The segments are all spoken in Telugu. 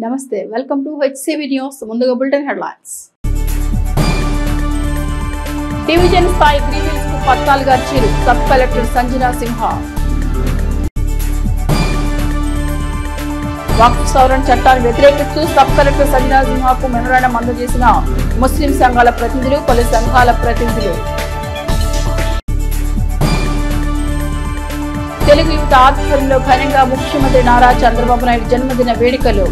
నమస్తే వెల్కమ్ టు హెచ్సివి న్యూస్ ముందుగా బులెటిన్ హెడ్లైన్స్ డివిజన్ స్థాయి గ్రీవెన్స్ కు 14 అర్జీలు సబ్ కలెక్టర్ సంజనా సింహా వక్ఫ్ సవరణ చట్టాన్ని వ్యతిరేకిస్తూ సబ్ కలెక్టర్ సంజనా సింహాకు మెమోరాండం అందజేసిన ముస్లిం సంఘాల ప్రతినిధులు పలు సంఘాల ప్రతినిధులు తెలుగు యువత ఆధ్వర్యంలో ఘనంగా ముఖ్యమంత్రి నారా చంద్రబాబు నాయుడు జన్మదిన వేడుకలు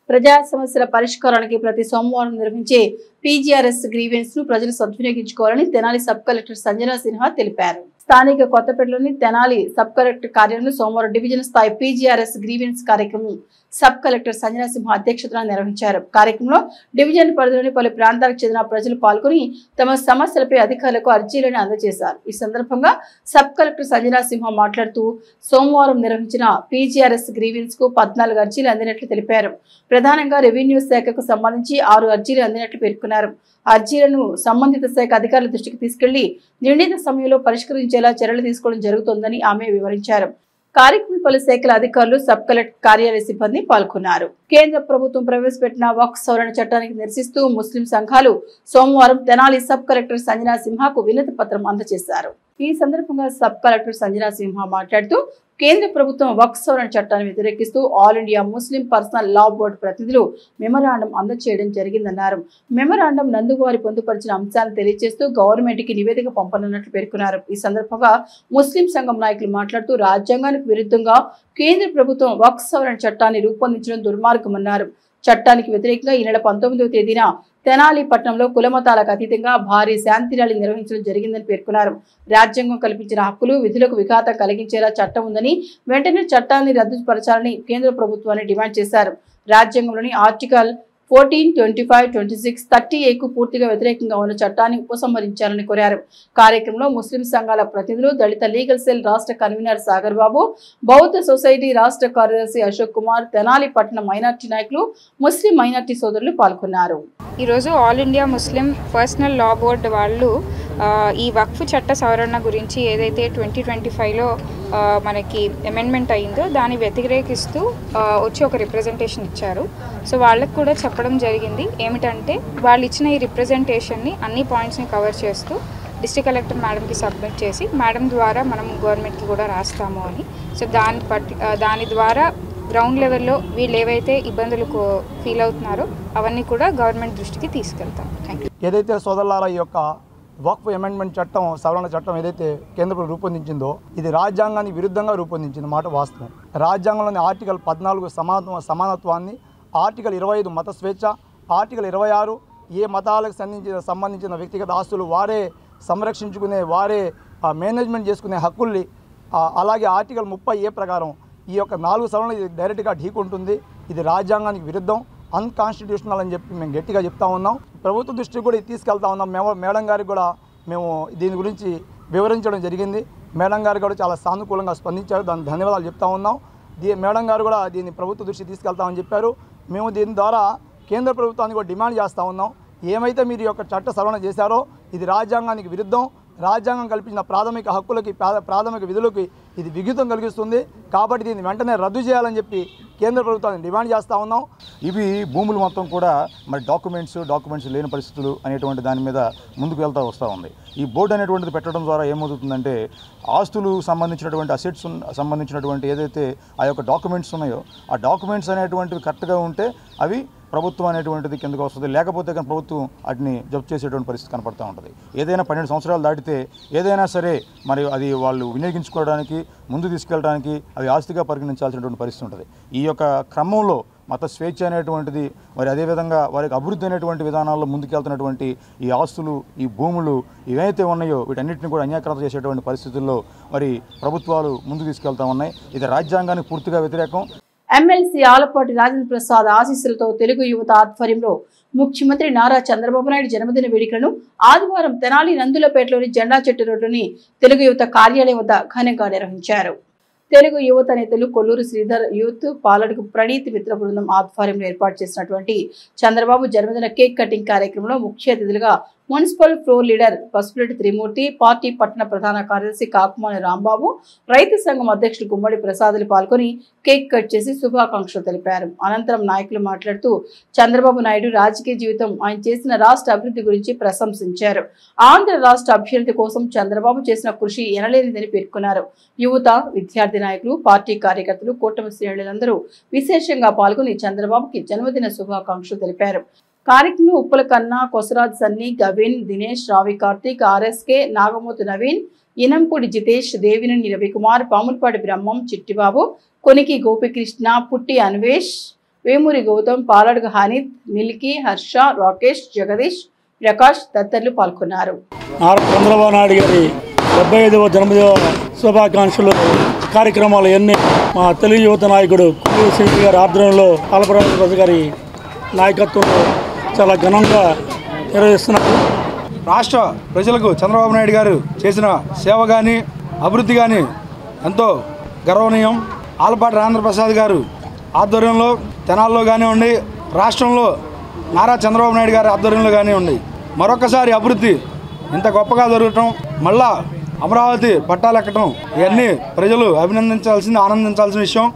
ప్రజా సమస్యల పరిష్కారానికి ప్రతి సోమవారం నిర్వహించే పీజీఆర్ఎస్ గ్రీవెన్స్ ను ప్రజలు సద్వినియోగించుకోవాలని తెనాలి సబ్ కలెక్టర్ సంజనా సిన్హా తెలిపారు. స్థానిక కొత్తపేటలోని తెనాలి సబ్ కలెక్టర్ కార్యాలయంలో సోమవారం డివిజన్ స్థాయి పీజీఆర్ఎస్ గ్రీవెన్స్ కార్యక్రమం సబ్ కలెక్టర్ సంజనా సింహ అధ్యక్షతన నిర్వహించారు. కార్యక్రమంలో డివిజన్ పరిధిలోని పలు ప్రాంతాలకు చెందిన ప్రజలు పాల్గొని తమ సమస్యలపై అధికారులకు అర్జీలను అందజేశారు. ఈ సందర్భంగా సబ్ కలెక్టర్ సంజనా సింహ మాట్లాడుతూ సోమవారం నిర్వహించిన పీజీఆర్ఎస్ గ్రీవెన్స్ కు 14 అర్జీలు అందినట్లు తెలిపారు. ప్రధానంగా రెవెన్యూ శాఖకు సంబంధించి 6 అర్జీలు అందినట్లు పేర్కొన్నారు. అర్జీలను సంబంధిత శాఖ అధికారుల దృష్టికి తీసుకెళ్లి నిర్ణీత సమయంలో పరిష్కరించేలా చర్యలు తీసుకోవడం జరుగుతోందని ఆమె వివరించారు. కార్యక్రమం పలు శాఖల అధికారులు సబ్ కలెక్టర్ కార్యాలయ సిబ్బంది పాల్గొన్నారు. కేంద్ర ప్రభుత్వం ప్రవేశపెట్టిన వక్ఫ్ సవరణ చట్టానికి నిరసిస్తూ ముస్లిం సంఘాలు సోమవారం తెనాలి సబ్ కలెక్టర్ సంజనా సింహాకు వినతి పత్రం అందజేశారు. ఈ సందర్భంగా సబ్ కలెక్టర్ సంజనా సింహ మాట్లాడుతూ కేంద్ర ప్రభుత్వం వక్ఫ్ సవరణ చట్టాన్ని వ్యతిరేకిస్తూ ఆల్ ఇండియా ముస్లిం పర్సనల్ లా బోర్డు ప్రతినిధులు మెమోరాండం అందజేయడం జరిగిందన్నారు. మెమోరాండం నందువారి పొందుపరిచిన అంశాలను తెలియజేస్తూ గవర్నమెంట్ కి నివేదిక పంపనున్నట్లు పేర్కొన్నారు. ఈ సందర్భంగా ముస్లిం సంఘం నాయకులు మాట్లాడుతూ రాజ్యాంగానికి విరుద్ధంగా కేంద్ర ప్రభుత్వం వక్ఫ్ సవరణ చట్టాన్ని రూపొందించడం దుర్మార్గమన్నారు. చట్టానికి వ్యతిరేకంగా ఈ నెల 19వ తేదీన తెనాలి పట్టణంలో కులమతాలకు అతీతంగా భారీ శాంతి ర్యాలీ నిర్వహించడం జరిగిందని పేర్కొన్నారు. రాజ్యాంగం కల్పించిన హక్కులు విధులకు విఘాతం కలిగించేలా చట్టం ఉందని వెంటనే చట్టాన్ని రద్దుపరచాలని కేంద్ర ప్రభుత్వాన్ని డిమాండ్ చేశారు. రాజ్యాంగంలోని ఆర్టికల్ 14, 25, 26, 30A పూర్తిగా వ్యతిరేకంగా ఉన్న చట్టాన్ని ఉపసంహరించాలని కోరారు. కార్యక్రమంలో ముస్లిం సంఘాల ప్రతినిధులు, దళిత లీగల్ సెల్ రాష్ట్ర కన్వీనర్ సాగర్ బాబు, బౌద్ధ సొసైటీ రాష్ట్ర కార్యదర్శి అశోక్ కుమార్, తెనాలి పట్టణ మైనార్టీ నాయకులు, ముస్లిం మైనార్టీ సోదరులు పాల్గొన్నారు. ఈరోజు ఆల్ ఇండియా ముస్లిం పర్సనల్ లా బోర్డు వాళ్ళు ఈ వక్ఫ్ చట్ట సవరణ గురించి ఏదైతే 2025లో మనకి అమెండ్మెంట్ అయిందో దాన్ని వ్యతిరేకిస్తూ వచ్చి ఒక రిప్రజెంటేషన్ ఇచ్చారు. సో వాళ్ళకు కూడా చెప్పడం జరిగింది ఏమిటంటే వాళ్ళు ఇచ్చిన ఈ రిప్రజెంటేషన్ని అన్ని పాయింట్స్ని కవర్ చేస్తూ డిస్ట్రిక్ట్ కలెక్టర్ మేడంకి సబ్మిట్ చేసి మేడం ద్వారా మనం గవర్నమెంట్కి కూడా రాస్తాము అని. సో దాని ద్వారా గ్రౌండ్ లెవెల్లో వీళ్ళు ఏవైతే ఇబ్బందులు ఫీల్ అవుతున్నారో అవన్నీ కూడా గవర్నమెంట్ దృష్టికి తీసుకెళ్తాం. Thank you. ఏదైతే సోదరులారా ఈ యొక్క వక్ఫ్ అమెండ్మెంట్ చట్టం సవరణ చట్టం ఏదైతే కేంద్ర ప్రభుత్వం రూపొందించిందో ఇది రాజ్యాంగానికి విరుద్ధంగా రూపొందించిన మాట వాస్తవం. రాజ్యాంగంలోని ఆర్టికల్ 14 సమానత్వాన్ని, ఆర్టికల్ 25 మత స్వేచ్ఛ, ఆర్టికల్ 26 ఏ మతాలకు సంబంధించిన వ్యక్తిగత ఆస్తులు వారే సంరక్షించుకునే వారే మేనేజ్మెంట్ చేసుకునే హక్కుల్ని, అలాగే ఆర్టికల్ 30A ప్రకారం ఈ యొక్క 4 సవరణలు ఇది డైరెక్ట్గా ఢీకొంటుంది. ఇది రాజ్యాంగానికి విరుద్ధం, అన్కాన్స్టిట్యూషనల్ అని చెప్పి మేము గట్టిగా చెప్తా ఉన్నాం. ప్రభుత్వ దృష్టికి కూడా తీసుకెళ్తా ఉన్నాం. మేడం గారికి కూడా మేము దీని గురించి వివరించడం జరిగింది. మేడం గారు కూడా చాలా సానుకూలంగా స్పందించారు. దానికి ధన్యవాదాలు చెప్తా ఉన్నాం. మేడం గారు కూడా దీన్ని ప్రభుత్వ దృష్టికి తీసుకెళ్తామని చెప్పారు. మేము దీని ద్వారా కేంద్ర ప్రభుత్వాన్ని కూడా డిమాండ్ చేస్తూ ఉన్నాం. ఏమైతే మీరు ఈ యొక్క చట్ట సవరణ చేశారో ఇది రాజ్యాంగానికి విరుద్ధం, రాజ్యాంగం కల్పించిన ప్రాథమిక హక్కులకి, ప్రాథమిక విధులకి ఇది విఘాతం కలిగిస్తుంది. కాబట్టి దీన్ని వెంటనే రద్దు చేయాలని చెప్పి కేంద్ర ప్రభుత్వాన్ని డిమాండ్ చేస్తూ ఉన్నాం. ఇవి భూములు మొత్తం కూడా మరి డాక్యుమెంట్స్ లేని పరిస్థితులు అనేటువంటి దాని మీద ముందుకు వస్తూ ఉంది. ఈ బోర్డు అనేటువంటిది పెట్టడం ద్వారా ఏమవుతుందంటే ఆస్తులు సంబంధించినటువంటి అసెట్స్ సంబంధించినటువంటి ఏదైతే ఆ యొక్క డాక్యుమెంట్స్ ఉన్నాయో ఆ డాక్యుమెంట్స్ అనేటువంటివి కరెక్ట్గా ఉంటే అవి ప్రభుత్వం అనేటువంటిది కిందకు వస్తుంది. లేకపోతే కానీ ప్రభుత్వం వాటిని జప్తు చేసేటువంటి పరిస్థితి కనపడుతూ ఉంటుంది. ఏదైనా 12 సంవత్సరాలు దాటితే ఏదైనా సరే మరి అది వాళ్ళు వినియోగించుకోవడానికి, ముందు తీసుకెళ్ళడానికి అవి ఆస్తిగా పరిగణించాల్సినటువంటి పరిస్థితి ఉంటుంది. ఈ యొక్క క్రమంలో మత స్వేచ్ఛ అనేటువంటిది మరి అదేవిధంగా వారికి అభివృద్ధి అనేటువంటి విధానాల్లో ముందుకెళ్తున్నటువంటి ఈ ఆస్తులు, ఈ భూములు ఏవైతే ఉన్నాయో వీటన్నిటిని కూడా అన్యాక్రాంతం చేసేటువంటి పరిస్థితుల్లో మరి ప్రభుత్వాలు ముందుకు తీసుకెళ్తా ఉన్నాయి. ఇది రాజ్యాంగానికి పూర్తిగా వ్యతిరేకం. ఎమ్మెల్సీ ఆలపాటి రాజేంద్ర ప్రసాద్ ఆశీస్సులతో తెలుగు యువత ఆధ్వర్యంలో ముఖ్యమంత్రి నారా చంద్రబాబు నాయుడు జన్మదిన వేడుకలను ఆదివారం తెనాలి నందులపేటలోని జెండా చెట్టు రోడ్డులోని తెలుగు యువత కార్యాలయం వద్ద ఘనంగా నిర్వహించారు. తెలుగు యువత నేతలు కొల్లూరు శ్రీధర్ యూత్, పాలడుగు ప్రణీత్ మిత్ర బృందం ఆధ్వర్యంలో ఏర్పాటు చేసినటువంటి చంద్రబాబు జన్మదిన కేక్ కటింగ్ కార్యక్రమంలో ముఖ్య అతిథులుగా మున్సిపల్ ఫ్లోర్ లీడర్ పసుపులెట్టి త్రిమూర్తి, పార్టీ పట్టణ ప్రధాన కార్యదర్శి కాకుమాని రాంబాబు, రైతు సంఘం అధ్యక్షుడు గుమ్మడి ప్రసాదులు పాల్గొని కేక్ కట్ చేసి శుభాకాంక్షలు తెలిపారు. అనంతరం నాయకులు మాట్లాడుతూ చంద్రబాబు నాయుడు రాజకీయ జీవితం ఆయన చేసిన రాష్ట్ర అభివృద్ధి గురించి ప్రశంసించారు. ఆంధ్ర రాష్ట్ర అభ్యున్నతి కోసం చంద్రబాబు చేసిన కృషి ఎనలేనిదని పేర్కొన్నారు. యువత, విద్యార్థి నాయకులు, పార్టీ కార్యకర్తలు, కూటమి శ్రేణులందరూ విశేషంగా పాల్గొని చంద్రబాబుకి జన్మదిన శుభాకాంక్షలు తెలిపారు. కార్యక్రమంలో ఉప్పల కన్నా, కొసరాజ్ సన్నీ, గవిన్, దినేష్, రావి కార్తీక్, ఆర్ఎస్కే, నాగమూతు నవీన్, ఇనంపూడి జితేష్, దేవినేని రవికుమార్, పాములపాటి బ్రహ్మం, చిట్టిబాబు, కొనికి గోపికృష్ణ, పుట్టి అన్వేష్, వేమూరి గౌతమ్, పాలడుగ హనీత్, మిల్కీ, హర్ష, రాకేష్, జగదీష్, ప్రకాష్ తదితరులు పాల్గొన్నారు. చంద్రబాబు నాయుడు గారి 75వ జన్మదిన శుభాకాంక్షలు కార్యక్రమాలు ఎన్ని మా తెలుగు యువత నాయకుడు శ్రీ గారి ఆధ్వర్యంలో పాలపరాజు గారి నాయకత్వంలో చాలా ఘనంగా నిర్వహిస్తున్నారు. రాష్ట్ర ప్రజలకు చంద్రబాబు నాయుడు గారు చేసిన సేవ కానీ అభివృద్ధి కానీ ఎంతో గర్వనీయం. ఆలపాటి రాజేంద్రప్రసాద్ గారు ఆధ్వర్యంలో తెనాల్లో కానివ్వండి, రాష్ట్రంలో నారా చంద్రబాబు నాయుడు గారి ఆధ్వర్యంలో కానివ్వండి, మరొకసారి అభివృద్ధి ఇంత గొప్పగా జరగటం, మళ్ళా అమరావతి పట్టాలెక్కటం, ఇవన్నీ ప్రజలు అభినందించాల్సింది, ఆనందించాల్సిన విషయం.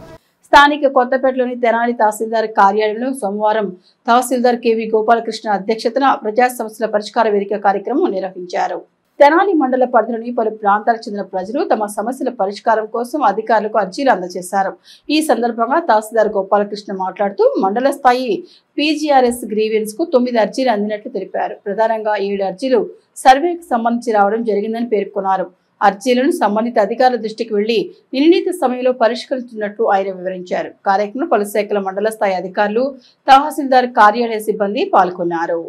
స్థానిక కొత్తపేటలోని తెనాలి తహసీల్దార్ కార్యాలయంలో సోమవారం తహసీల్దార్ కెవి గోపాలకృష్ణ అధ్యక్షతన ప్రజా సమస్యల పరిష్కార వేదిక కార్యక్రమం నిర్వహించారు. తెనాలి మండల పరిధిలోని పలు ప్రాంతాలకు చెందిన ప్రజలు తమ సమస్యల పరిష్కారం కోసం అధికారులకు అర్జీలు అందజేశారు. ఈ సందర్భంగా తహసీల్దార్ గోపాలకృష్ణ మాట్లాడుతూ మండల స్థాయి పీజీఆర్ఎస్ గ్రీవెన్స్ కు 9 అర్జీలు అందినట్లు తెలిపారు. ప్రధానంగా 7 అర్జీలు సర్వేకు సంబంధించి రావడం జరిగిందని పేర్కొన్నారు. అర్జీలను సంబంధిత అధికారుల దృష్టికి వెళ్లి నిర్ణీత సమయంలో పరిష్కరిస్తున్నట్లు ఆయన వివరించారు. కార్యక్రమంలో పలు శాఖల మండల స్థాయి అధికారులు, తహసీల్దార్ కార్యాలయ సిబ్బంది పాల్గొన్నారు.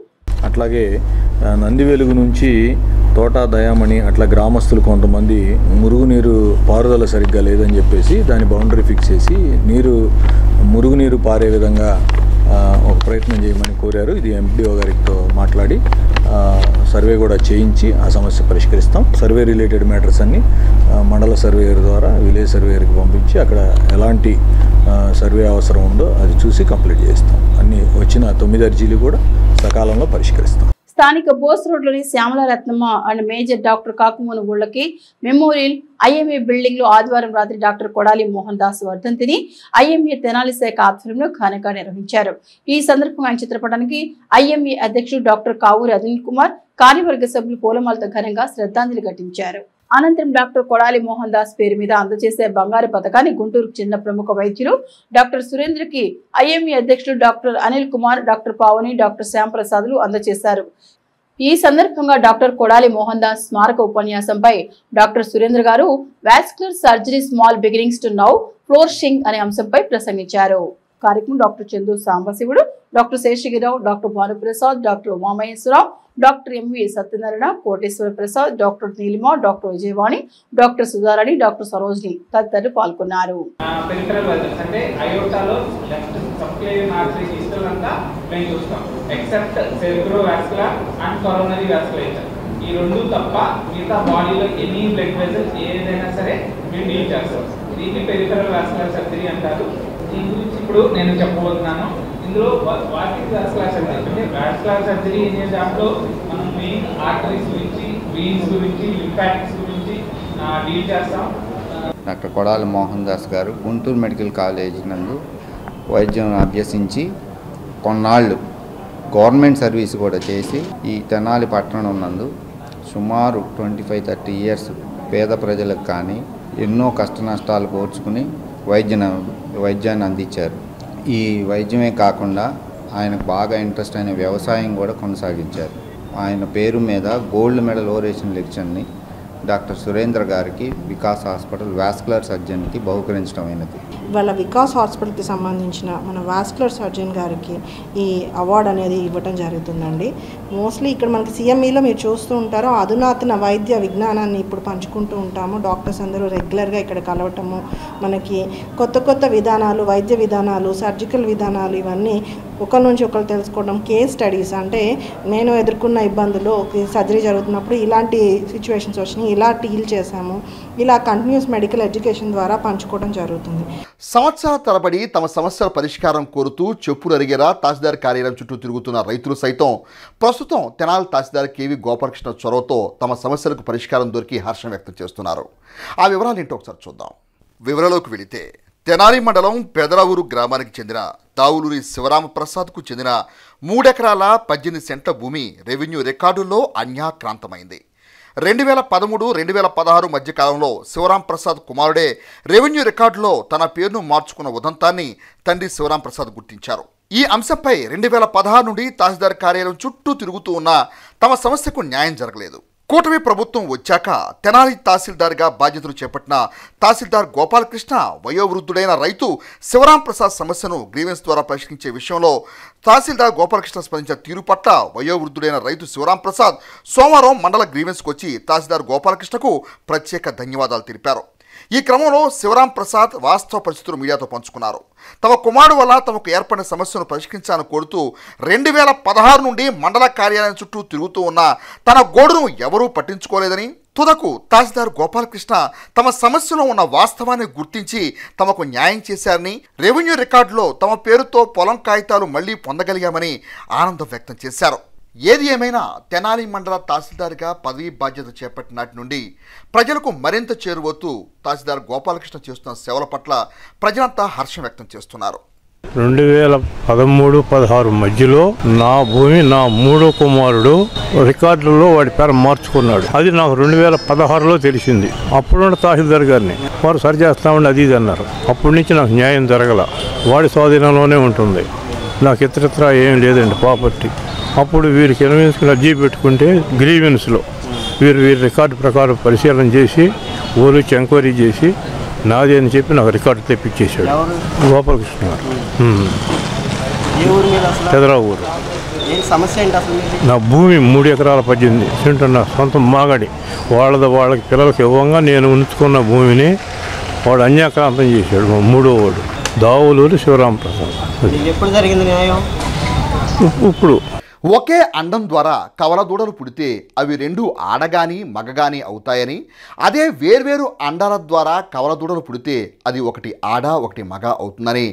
అట్లాగే నందివెలుగు నుంచి తోట దయామణి అట్లా గ్రామస్తులు కొంతమంది మురుగునీరు పారుదల సరిగ్గా లేదని చెప్పేసి దాని బౌండరీ ఫిక్స్ చేసి మురుగునీరు పారే విధంగా ఒక ప్రయత్నం చేయమని కోరారు. ఇది ఎంపీడీఓ గారితో మాట్లాడి సర్వే కూడా చేయించి ఆ సమస్య పరిష్కరిస్తాం. సర్వే రిలేటెడ్ మ్యాటర్స్ అన్నీ మండల సర్వేయర్ ద్వారా విలేజ్ సర్వేయర్కి పంపించి అక్కడ ఎలాంటి సర్వే అవసరం ఉందో అది చూసి కంప్లీట్ చేస్తాం. అన్ని వచ్చిన 9 అర్జీలు కూడా సకాలంలో పరిష్కరిస్తాం. స్థానిక బోస్ రోడ్లోని Shyamala Ratnamma and major doctor Kakumanu ఊళ్ళకి మెమోరియల్ ఐఎంఏ బిల్డింగ్ లో ఆదివారం రాత్రి డాక్టర్ కొడాలి మోహన్ దాస్ వర్ధంతిని ఐఎంఏ తెనాలి శాఖ ఆధ్వర్యంలో ఘనంగా నిర్వహించారు. ఈ సందర్భంగా ఆయన చిత్రపటానికి ఐఎంఏ అధ్యక్షుడు డాక్టర్ కావూరి అనిల్ కుమార్, కార్యవర్గ సభ్యులు పూలమాలతో ఘనంగా శ్రద్ధాంజలి ఘటించారు. అనంతరం డాక్టర్ కొడాలి మోహన్ దాస్ పేరు మీద అందజేసే బంగారు పథకాన్ని గుంటూరుకు చెందిన ప్రముఖ వైద్యులు డాక్టర్ సురేంద్రకి ఐఎంఏ అధ్యక్షుడు doctor Anil Kumar, doctor Pavani, doctor Shyam ప్రసాద్లు అందజేశారు. ఈ సందర్భంగా డాక్టర్ కొడాలి మోహన్ దాస్ స్మారక ఉపన్యాసంపై డాక్టర్ సురేంద్ర గారు vascular surgery small beginnings to now flourishing అనే అంశంపై ప్రసంగించారు. కార్యక్రమం doctor Chandu Sambasivudu, doctor Seshagirirao, doctor Bhanuprasad, doctor Umamaheswararao, doctor MV Satyanarayana, Koteswara Prasad, doctor Neelima, doctor Vijayavani, doctor Sudharani, doctor Sarojini తదితరులు పాల్గొన్నారు. ఈ రెండు తప్ప మిగతా బాడీలో ఎనీ బ్లడ్ వెసల్స్ ఏదైనా సరే మేము డీల్ చేస్తాం. దీన్ని పెరిఫెరల్ వాస్కులర్ సర్జరీ అంటారు. దీని గురించి ఇప్పుడు నేను చెప్పబోతున్నాను. ఇందులో వాటిక్ వాస్కులర్ సర్జరీ అంటే వాస్కులర్ సర్జరీ అనే దాంట్లో మనం మెయిన్ ఆర్టరీస్ గురించి, వెయిన్స్ గురించి, లింఫాటిక్స్ గురించి డీల్ చేస్తాం. డాక్టర్ కొడాలి మోహన్ దాస్ గారు గుంటూరు మెడికల్ కాలేజ్ నందు వైద్యం అభ్యసించి కొన్నాళ్ళు గవర్నమెంట్ సర్వీస్ కూడా చేసి ఈ తెనాలి పట్టణం నందు సుమారు 25-30 ఇయర్స్ పేద ప్రజలకు కానీ ఎన్నో కష్ట నష్టాలు కోర్చుకుని వైద్యాన్ని అందించారు. ఈ వైద్యమే కాకుండా ఆయనకు బాగా ఇంట్రెస్ట్ అయిన వ్యవసాయం కూడా కొనసాగించారు. ఆయన పేరు మీద గోల్డ్ మెడల్ ఓరేషన్ లెక్చర్ని డాక్టర్ సురేంద్ర గారికి వికాస్ హాస్పిటల్ వాస్కులర్ సర్జన్కి బహుకరించడం అయినది. వాళ్ళ వికాస్ హాస్పిటల్కి సంబంధించిన మన వాస్కులర్ సర్జన్ గారికి ఈ అవార్డు అనేది ఇవ్వటం జరుగుతుందండి. మోస్ట్లీ ఇక్కడ మనకి సిఎంఈలో మీరు చూస్తూ ఉంటారో అధునాతన వైద్య విజ్ఞానాన్ని ఇప్పుడు పంచుకుంటూ ఉంటాము. డాక్టర్స్ అందరూ రెగ్యులర్గా ఇక్కడ కలవటము, మనకి కొత్త విధానాలు, వైద్య విధానాలు, సర్జికల్ విధానాలు ఇవన్నీ ఒకరి నుంచి ఒకరు తెలుసుకోవడం, కేస్ స్టడీస్ అంటే నేను ఎదుర్కొన్న ఇబ్బందులు, సర్జరీ జరుగుతున్నప్పుడు ఇలాంటి సిచ్యువేషన్స్ వచ్చినాయి, ఇలా డీల్ చేశాము, ఇలా కంటిన్యూస్ మెడికల్ ఎడ్యుకేషన్ ద్వారా పంచుకోవడం జరుగుతుంది. సంవత్సరాల తరబడి తమ సమస్యల పరిష్కారం కోరుతూ చెప్పులు అరిగేలా తహసీల్దార్ కార్యాలయం చుట్టూ తిరుగుతున్న రైతులు సైతం ప్రస్తుతం తెనాలి తహసీల్దార్ కేవీ గోపాలకృష్ణ చొరవతో తమ సమస్యలకు పరిష్కారం దొరికి హర్షం వ్యక్తం చేస్తున్నారు. ఆ వివరాలు ఏంటో ఒకసారి చూద్దాం. వివరాలకు వెళితే తెనాలి మండలం పెదరావూరు గ్రామానికి చెందిన తావులూరి శివరామప్రసాద్కు చెందిన 3 ఎకరాల 18 సెంట్ల భూమి రెవెన్యూ రికార్డుల్లో అన్యాక్రాంతమైంది. 2013-2016 మధ్య కాలంలో శివరాంప్రసాద్ కుమారుడే రెవెన్యూ రికార్డులో తన పేరును మార్చుకున్న ఉదంతాన్ని తండ్రి శివరాంప్రసాద్ గుర్తించారు. ఈ అంశంపై 2016 నుండి తహసీల్దార్ కార్యాలయం చుట్టూ తిరుగుతూ ఉన్నా తమ సమస్యకు న్యాయం జరగలేదు. కూటమి ప్రభుత్వం వచ్చాక తెనాలి తహసీల్దార్గా బాధ్యతలు చేపట్టిన తహసీల్దార్ గోపాలకృష్ణ వయోవృద్ధుడైన రైతు శివరాంప్రసాద్ సమస్యను గ్రీవెన్స్ ద్వారా పరిష్కరించే విషయంలో తహసీల్దార్ గోపాలకృష్ణ స్పందించిన తీరు పట్ల వయోవృద్ధుడైన రైతు శివరాంప్రసాద్ సోమవారం మండల గ్రీవెన్స్కు వచ్చి తహసీల్దార్ గోపాలకృష్ణకు ప్రత్యేక ధన్యవాదాలు తెలిపారు. ఈ క్రమంలో శివరాంప్రసాద్ వాస్తవ పరిస్థితులు మీడియాతో పంచుకున్నారు. తమ కుమారుడు వల్ల తమకు ఏర్పడిన సమస్యను పరిష్కరించాలని కోరుతూ 2016 నుండి మండల కార్యాలయం చుట్టూ తిరుగుతూ ఉన్న తన గోడును ఎవరూ పట్టించుకోలేదని, తుదకు తహసీల్దార్ గోపాలకృష్ణ తమ సమస్యలో ఉన్న వాస్తవాన్ని గుర్తించి తమకు న్యాయం చేశారని, రెవెన్యూ రికార్డులో తమ పేరుతో పొలం కాగితాలు మళ్లీ పొందగలిగామని ఆనందం వ్యక్తం చేశారు. ఏది ఏమైనా తెనాలి మండల తహసీల్దార్గా పదవీ బాధ్యత చేపట్టిన నాటి నుండి ప్రజలకు మరింత చేరువవుతూ తహసీల్దార్ గోపాలకృష్ణ చేస్తున్న సేవల పట్ల ప్రజలంతా హర్షం వ్యక్తం చేస్తున్నారు. 2013-16 మధ్యలో నా భూమి నా 3వ కుమారుడు రికార్డులలో వాడి పేరు మార్చుకున్నాడు. అది నాకు 2016లో తెలిసింది. అప్పుడున్న తహసీల్దార్ గారిని వారు సరి చేస్తామని అది ఇది అన్నారు. అప్పటి నుంచి నాకు న్యాయం జరగల. వాడి స్వాధీనంలోనే ఉంటుంది. నాకు ఇతరత్ర ఏం లేదండి ప్రాపర్టీ. అప్పుడు వీరికి ఎన్వెన్స్కి అర్జీ పెట్టుకుంటే గ్రీవెన్స్లో వీరి రికార్డు ప్రకారం పరిశీలన చేసి ఊరికి ఎంక్వైరీ చేసి నాది అని చెప్పి నాకు రికార్డు తెప్పించేశాడు గోపాలకృష్ణ గారు. పెదరావూరు. నా భూమి 3 ఎకరాల 18 సెంట్లు నా సొంత మాగడి. వాళ్ళకి పిల్లలకి ఇవ్వంగా నేను ఉంచుకున్న భూమిని వాడు అన్యాక్రాంతం చేశాడు. 3వ వాడు దావులూరి శివరాంప్రసాద్. ఇప్పుడు ఒకే అండం ద్వారా కవలదూడలు పుడితే అవి 2 ఆడగాని మగగాని అవుతాయని, అదే వేర్వేరు అండాల ద్వారా కవలదూడలు పుడితే అది ఒకటి ఆడ ఒకటి మగ అవుతుందని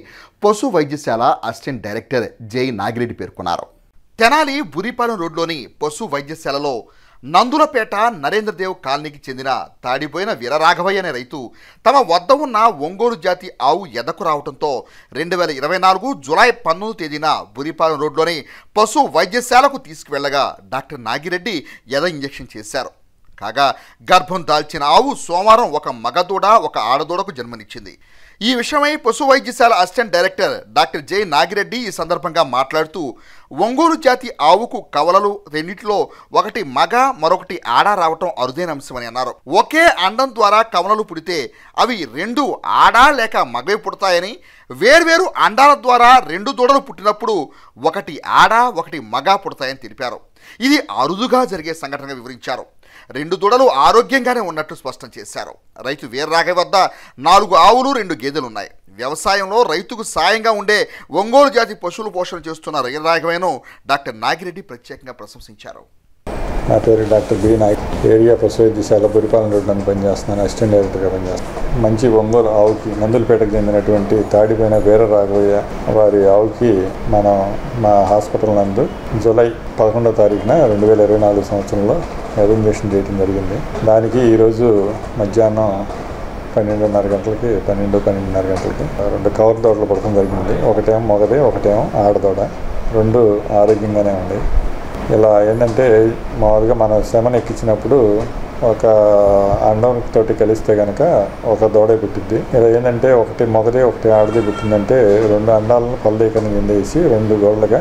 పశు వైద్యశాల అసిస్టెంట్ డైరెక్టర్ జై నాగిరెడ్డి పేర్కొన్నారు. తెనాలి బురిపాలెం రోడ్లోని పశు వైద్యశాలలో నందులపేట నరేంద్రదేవ్ కాలనీకి చెందిన తాడిపోయిన వీరరాఘవయ్య అనే రైతు తమ వద్ద ఉన్న ఒంగోలు జాతి ఆవు ఎదకు రావడంతో 2024 జూలై 19 తేదీన బురిపాలెం రోడ్లోని పశు వైద్యశాలకు తీసుకువెళ్లగా డాక్టర్ నాగిరెడ్డి ఎద ఇంజెక్షన్ చేశారు. కాగా గర్భం దాల్చిన ఆవు సోమవారం ఒక మగదూడ ఒక ఆడదూడకు జన్మనిచ్చింది. ఈ విషయమై పశు వైద్యశాల అసిస్టెంట్ డైరెక్టర్ డాక్టర్ జై నాగిరెడ్డి ఈ సందర్భంగా మాట్లాడుతూ ఒంగోలు జాతి ఆవుకు కవలలు రెండింటిలో ఒకటి మగ మరొకటి ఆడ రావటం అరుదైన అంశమని అన్నారు. ఒకే అండం ద్వారా కవలలు పుడితే అవి 2 ఆడ లేక మగవే పుడతాయని, వేర్వేరు అండాల ద్వారా 2 దూడలు పుట్టినప్పుడు ఒకటి ఆడ ఒకటి మగ పుడతాయని తెలిపారు. ఇది అరుదుగా జరిగే సంఘటనగా వివరించారు. 2 దూడలు ఆరోగ్యంగానే ఉన్నట్టు స్పష్టం చేశారు. రైతు వీరరాఘవ వద్ద 4 ఆవులు 2 గేదెలున్నాయి. వ్యవసాయంలో రైతుకు సాయంగా ఉండే ఒంగోలు జాతి పశువులు పోషణ చేస్తున్న వీరరాఘవను డాక్టర్ నాగిరెడ్డి ప్రత్యేకంగా ప్రశంసించారు. నా పేరు డాక్టర్ బి నాయక్. ఏరియా పశు వైద్యశాల బురిపాలెం రోడ్ అని పనిచేస్తున్నాను. అసిస్టెంట్ డైరెక్టర్గా పనిచేస్తున్నాను. మంచి ఒంగోలు ఆవుకి నందులపేటకు చెందినటువంటి తాడిపోయిన వీరరాఘవయ్య వారి ఆవుకి మనం మా హాస్పిటల్ నందు జూలై 11వ తారీఖున 2024 సంవత్సరంలో ఇంజెక్షన్ చేయడం జరిగింది. దానికి ఈరోజు మధ్యాహ్నం 12:30 గంటలకి 12:30 గంటలకి 2 కవర్ దూడలు పడటం జరిగింది. ఒకటేమో మొగదే ఒకటేమో ఆడదూడ. 2 ఆరోగ్యంగానే ఉంది. ఇలా ఏంటంటే మామూలుగా మనం శమన ఎక్కించినప్పుడు ఒక అండం తోటి కలిస్తే కనుక ఒక దూడే పుట్టిద్ది. ఇలా ఏంటంటే ఒకటి మొగదే ఒకటి ఆడది పుట్టిందంటే 2 అండాలను పల్లెకని కిందేసి 2 దూడలుగా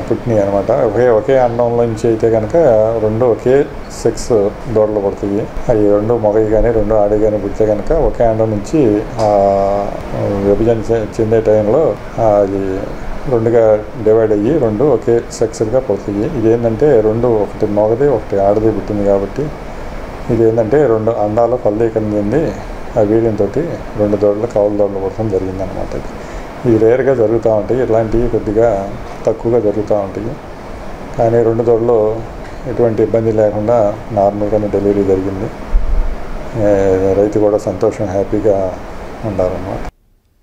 పుట్టినాయి అనమాట. ఒకే అండంలోంచి అయితే కనుక 2 ఒకే సెక్స్ దూడలు పడుతుంది. అవి 2 మొగవి కానీ 2 ఆడి కానీ పుట్టితే కనుక ఒకే అండం నుంచి విభజన చెందే టైంలో అది 2గా డివైడ్ అయ్యి 2 ఒకే సెక్స్గా పుడుతుంది. ఇదేంటంటే 2 ఒకటి మొగది ఒకటి ఆడది పుట్టింది కాబట్టి ఇదేంటంటే 2 అండాలు ఫలదీకరణ చెంది ఆ వీర్యంతో 2 దూడలు కవల దూడలు పుట్టడం జరిగిందనమాట. ఇది రేర్గా జరుగుతూ ఉంటాయి. ఇట్లాంటివి కొద్దిగా తక్కువగా జరుగుతూ ఉంటాయి. కానీ 2 దూడలు ఎటువంటి ఇబ్బంది లేకుండా నార్మల్గానే డెలివరీ జరిగింది. రైతు కూడా సంతోషం హ్యాపీగా ఉండాలన్నమాట.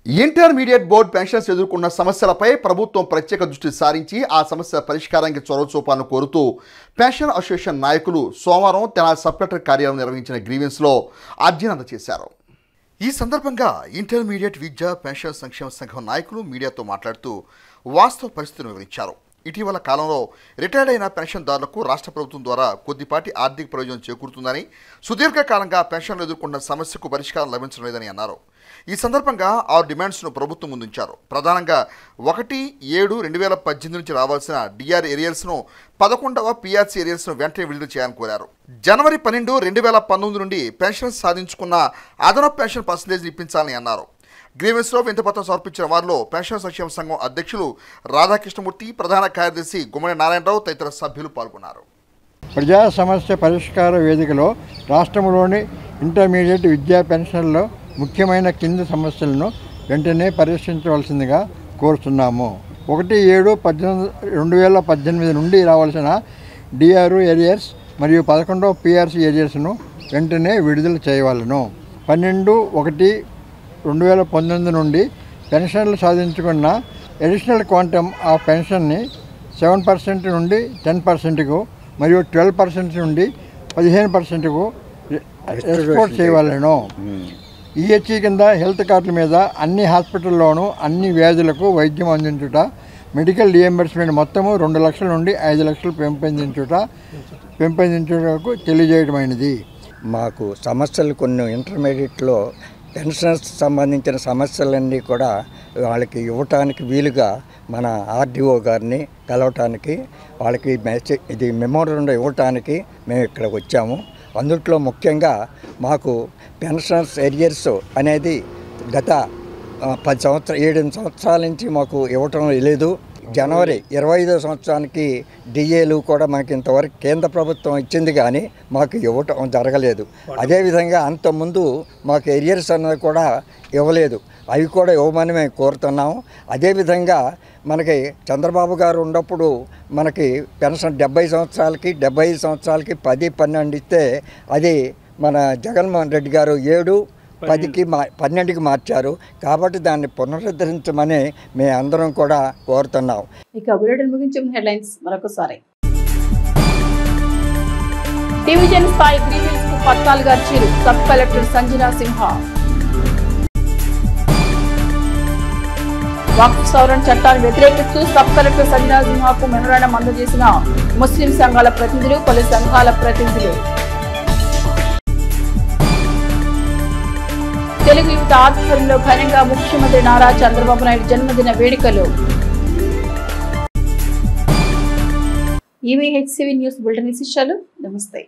ఇంటర్మీడియట్ బోర్డు పెన్షన్స్ ఎదుర్కొన్న సమస్యలపై ప్రభుత్వం ప్రత్యేక దృష్టి సారించి ఆ సమస్యల పరిష్కారానికి చొరవ చూపాలని కోరుతూ పెన్షన్ అసోసియేషన్ నాయకులు సోమవారం తెనాలి సబ్ కలెక్టర్ కార్యాలయం నిర్వహించిన గ్రీవెన్స్లో అర్జీని అందజేశారు. ఈ సందర్భంగా ఇంటర్మీడియట్ విద్యా పెన్షన్ సంక్షేమ సంఘం నాయకులు మీడియాతో మాట్లాడుతూ వాస్తవ పరిస్థితిని వివరించారు. ఇటీవల కాలంలో రిటైర్డ్ అయిన పెన్షన్దారులకు రాష్ట్ర ప్రభుత్వం ద్వారా కొద్దిపాటి ఆర్థిక ప్రయోజనం చేకూరుతుందని, సుదీర్ఘకాలంగా పెన్షన్లు ఎదుర్కొన్న సమస్యకు పరిష్కారం లభించడం లేదని అన్నారు. ఈ సందర్భంగా 6 డిమాండ్స్ను ప్రభుత్వం ముందుంచారు. ప్రధానంగా 1/7/2018 నుంచి రావాల్సిన డిఆర్ ఏరియర్స్ను 11వ పిఆర్సీ ఏరియర్స్ను వెంటనే విడుదల చేయాలని కోరారు. జనవరి 12, 2019 నుండి పెన్షన్ సాధించుకున్న అదనపు పెన్షన్ పర్సంటేజ్ ఇప్పించాలని అన్నారు. గ్రీవెన్స్లో వింతపత్రం సమర్పించిన వారిలో పెన్షన్ సంక్షేమ సంఘం అధ్యక్షులు రాధాకృష్ణమూర్తి, ప్రధాన కార్యదర్శి గుమ్మడి నారాయణరావు తదితర సభ్యులు పాల్గొన్నారు. ప్రజా సమస్య పరిష్కార వేదికలో రాష్ట్రంలోని ఇంటర్మీడియట్ విద్యా పెన్షన్లో ముఖ్యమైన కింది సమస్యలను వెంటనే పరిష్కరించవలసిందిగా కోరుతున్నాము. 1/7/2018 నుండి రావాల్సిన డిఆర్ ఏరియర్స్ మరియు 11వ పిఆర్సీ ఏరియర్స్ను వెంటనే విడుదల చేయవలను. 12/1/2019 నుండి పెన్షన్లు సాధించుకున్న అడిషనల్ క్వాంటమ్ ఆఫ్ పెన్షన్ని 7% నుండి 10%కు మరియు 12% నుండి 15%కు ఎక్స్పోర్ట్ చేయవలను. ఈహెచ్ఈ కింద హెల్త్ కార్డుల మీద అన్ని హాస్పిటల్లోనూ అన్ని వ్యాధులకు వైద్యం అందించుట, మెడికల్ రియంబర్స్మెంట్ మొత్తము 2 లక్షల నుండి 5 లక్షలు పెంపొందించుటకు తెలియజేయడమైనది. మాకు సమస్యలు కొన్ని ఇంటర్మీడియట్లో పెన్షన్స్ సంబంధించిన సమస్యలన్నీ కూడా వాళ్ళకి ఇవ్వటానికి వీలుగా మన ఆర్డీఓ గారిని కలవటానికి, వాళ్ళకి ఇది మెమోరండం ఇవ్వటానికి మేము ఇక్కడికి వచ్చాము. అందుట్లో ముఖ్యంగా మాకు పెన్షన్స్ ఏరియర్స్ అనేది గత 7 సంవత్సరాల నుంచి మాకు ఇవ్వటం లేదు. జనవరి 25వ సంవత్సరానికి డిఏలు కూడా మనకి ఇంతవరకు కేంద్ర ప్రభుత్వం ఇచ్చింది కానీ మాకు ఇవ్వటం జరగలేదు. అదేవిధంగా అంతకుముందు మాకు ఏరియర్స్ అన్నది కూడా ఇవ్వలేదు, అవి కూడా ఇవ్వమని మేము కోరుతున్నాము. అదేవిధంగా మనకి చంద్రబాబు గారు ఉన్నప్పుడు మనకి పెన్షన్ 70 సంవత్సరాలకి 75 సంవత్సరాలకి 10-12 ఇస్తే అది మన జగన్మోహన్ రెడ్డి గారు 7-10కి మార్చారు. కాబట్టి దాన్ని పునరుద్ధరించమని మేము అందరం కూడా కోరుతున్నాం. ఇక బులెటిన్ ముగించే హెడ్లైన్స్ మరొకసారి. డివిజన్ స్థాయి గ్రీవెన్స్ కు 14 అర్జీలు, సబ్ కలెక్టర్ సంజనా సిన్హా. వక్ఫ్ సవరణ చట్టాన్ని వ్యతిరేకిస్తూ సబ్ కలెక్టర్ సంజనా సిన్హాకు మెమోరాండం అందజేసిన ముస్లిం సంఘాల ప్రతినిధులు, పలు సంఘాల ప్రతినిధులు. తెలుగు యువత ఆధ్వర్యంలో ఘనంగా ముఖ్యమంత్రి నారా చంద్రబాబు నాయుడు జన్మదిన వేడుకలు. ఈవీహెచ్సివి న్యూస్ బులెటిన్ విశేషాలు. నమస్తే.